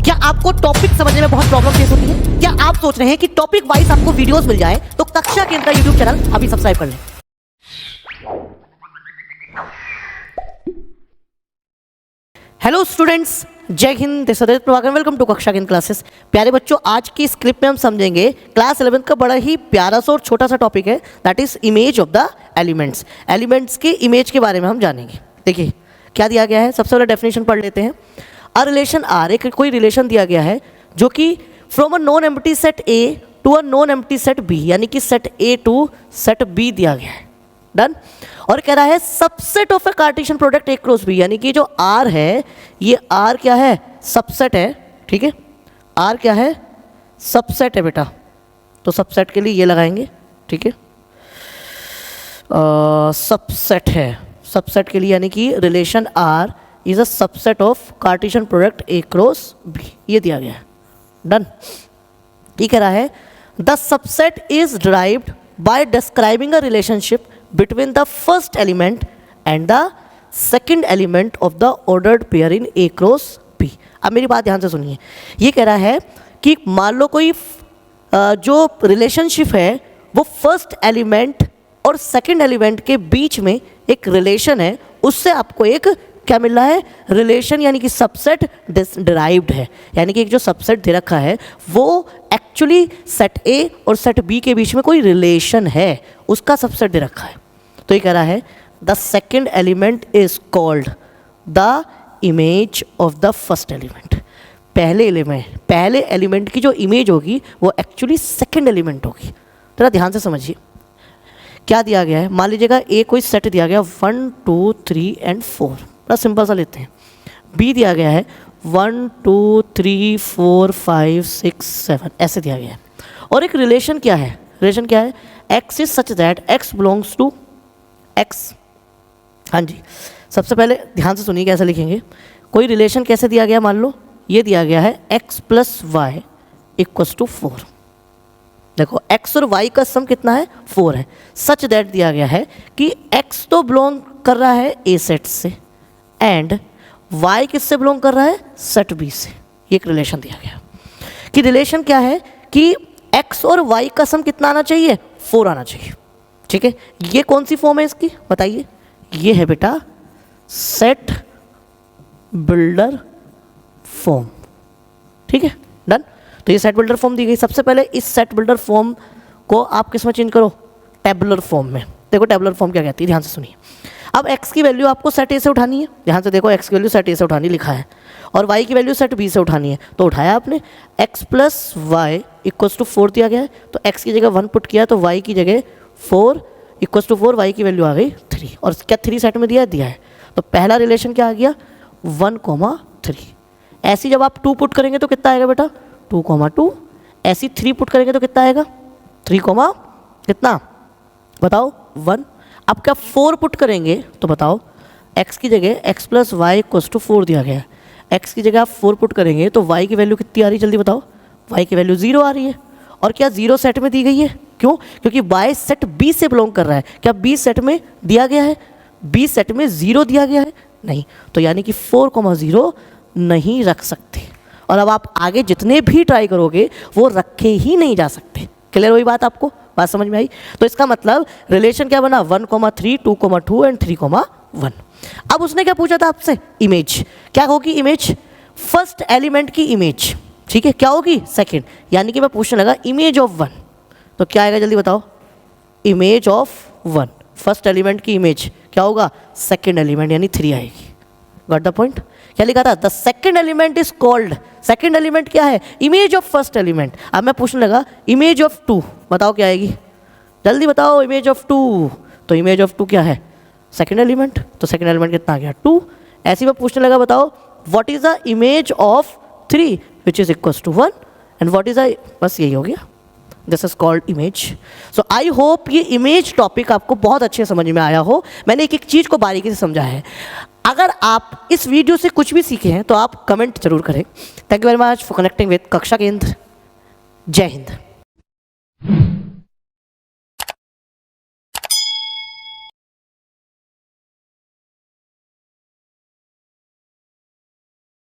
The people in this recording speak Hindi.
क्या आपको टॉपिक समझने में बहुत प्रॉब्लम फेस होती है? क्या आप सोच रहे हैं कि टॉपिक वाइज आपको वीडियोस मिल जाए? तो कक्षा केंद्र का यूट्यूब चैनल अभी सब्सक्राइब कर लें। हेलो स्टूडेंट्स, जय हिंद, this is Prabhakar, welcome to कक्षा केंद्र क्लासेस। प्यारे बच्चों, आज की स्क्रिप्ट में हम समझेंगे क्लास 11 का बड़ा ही प्यारा सा और छोटा सा टॉपिक है, that is image of the elements. Elements के इमेज के बारे में हम जानेंगे। देखिए क्या दिया गया है, सबसे पहले डेफिनेशन पढ़ लेते हैं। अ रिलेशन आर, एक कोई रिलेशन दिया गया है जो कि from a non empty set A to a non empty set B, यानी कि set A to set B दिया गया है। डन। और कह रहा है subset of A Cartesian product A cross B, यानी कि जो आर है, ये आर क्या है, सबसेट है। ठीक है, आर क्या है, सबसेट है बेटा। तो सबसेट के लिए ये लगाएंगे। ठीक है, सबसेट है, सबसेट के लिए, यानी कि relation R is a subset of Cartesian product A cross B, ये दिया गया है। डन। ये कह रहा है the subset is derived by describing a relationship between the first element and the second element of the ordered pair in A cross B। अब मेरी बात ध्यान से सुनिए। ये कह रहा है कि मान लो कोई जो रिलेशनशिप है वो फर्स्ट एलिमेंट और सेकंड एलिमेंट के बीच में एक रिलेशन है, उससे आपको एक क्या मिल रहा है, रिलेशन, यानी कि सबसेट डिराइव्ड है। यानी कि एक जो सबसेट दे रखा है वो एक्चुअली सेट ए और सेट बी के बीच में कोई रिलेशन है, उसका सबसेट दे रखा है। तो ये कह रहा है the second element is called the image of the first element. पहले एलिमेंट की जो इमेज होगी वो एक्चुअली सेकेंड एलिमेंट होगी। थोड़ा ध्यान से समझिए क्या दिया गया है। मान लीजिएगा ए कोई सेट दिया गया 1 2 3 and 4, बड़ा सिंपल सा लेते हैं। बी दिया गया है 1 2 3 4 5 6 7, ऐसे दिया गया है। और एक रिलेशन क्या है, रिलेशन क्या है, x is such that x belongs to x। हाँ जी, सबसे पहले ध्यान से सुनिए कैसे लिखेंगे। कोई रिलेशन कैसे दिया गया, मान लो ये दिया गया है x plus y equals to 4। देखो x और y का सम कितना है, 4 है। सच दैट दिया गया है कि x तो बिलोंग कर रहा है ए सेट से एंड y किससे बिलोंग कर रहा है, सेट बी से। ये एक रिलेशन दिया गया कि रिलेशन क्या है कि x और y का सम कितना आना चाहिए, 4 आना चाहिए। ठीक है, ये कौन सी फॉर्म है इसकी बताइए, ये है बेटा सेट बिल्डर फॉर्म। ठीक है, डन। तो ये सेट बिल्डर फॉर्म दी गई। सबसे पहले इस सेट बिल्डर फॉर्म को आप किस में चेंज करो, टेबुलर फॉर्म में। देखो टेबुलर फॉर्म क्या कहती है, ध्यान से सुनिए। अब x की वैल्यू आपको सेट ए से उठानी है, ध्यान से देखो x की वैल्यू सेट ए से उठानी लिखा है, और y की वैल्यू सेट बी से उठानी है। तो उठाया आपने, x plus y equals to 4 दिया गया है, तो x की जगह 1 पुट किया तो y की जगह 4 इक्वल्स टू 4, y की वैल्यू आ गई 3। और क्या 3 सेट में दिया है। तो पहला रिलेशन क्या आ गया, 1,3। ऐसी जब आप 2 पुट करेंगे तो कितना आएगा बेटा, 2,2। ऐसी 3 पुट करेंगे तो कितना आएगा, 3, कितना बताओ, 1। अब क्या 4 पुट करेंगे तो बताओ, x की जगह x plus y equals to 4 दिया गया है, x की जगह आप 4 पुट करेंगे तो y की वैल्यू कितनी आ रही है, जल्दी बताओ, y की वैल्यू 0 आ रही है। और क्या 0 सेट में दी गई है, क्यों, क्योंकि y सेट b से बिलोंग कर रहा है। क्या b सेट में दिया गया है, b सेट में 0 दिया गया है, नहीं। तो यानी कि 4,0 नहीं रख सकते। और अब आप आगे जितने भी ट्राई करोगे वो रखे ही नहीं जा सकते। क्लियर हुई बात, आपको बात समझ में आई। तो इसका मतलब रिलेशन क्या बना, 1,3 2,2 एंड 3,1। अब उसने क्या पूछा था आपसे, इमेज क्या होगी, इमेज फर्स्ट एलिमेंट की इमेज। ठीक है, क्या होगी, सेकंड। यानी कि मैं पूछने लगा इमेज ऑफ 1, तो क्या आएगा जल्दी बताओ, इमेज ऑफ 1, फर्स्ट एलिमेंट की इमेज क्या होगा, सेकंड एलिमेंट यानी 3 आएगी। Got the point. क्या लिखा था, the second element is called, second element क्या है, इमेज ऑफ फर्स्ट एलिमेंट। अब मैं पूछने लगा इमेज ऑफ 2, बताओ क्या आएगी, जल्दी बताओ, इमेज ऑफ 2। तो इमेज ऑफ 2 क्या है, सेकंड एलिमेंट। तो सेकंड एलिमेंट कितना आ गया, 2। ऐसे मैं पूछने लगा बताओ what is the image of 3 which is equals to 1 and what is the, बस यही हो गया, this is called image. So I hope ये इमेज टॉपिक आपको बहुत अच्छे समझ में आया हो। मैंने एक एक चीज़ को बारीकी से समझा है। अगर आप इस वीडियो से कुछ भी सीखे हैं तो आप कमेंट जरूर करें। Thank you very much for connecting with कक्षा केंद्र। जय हिंद।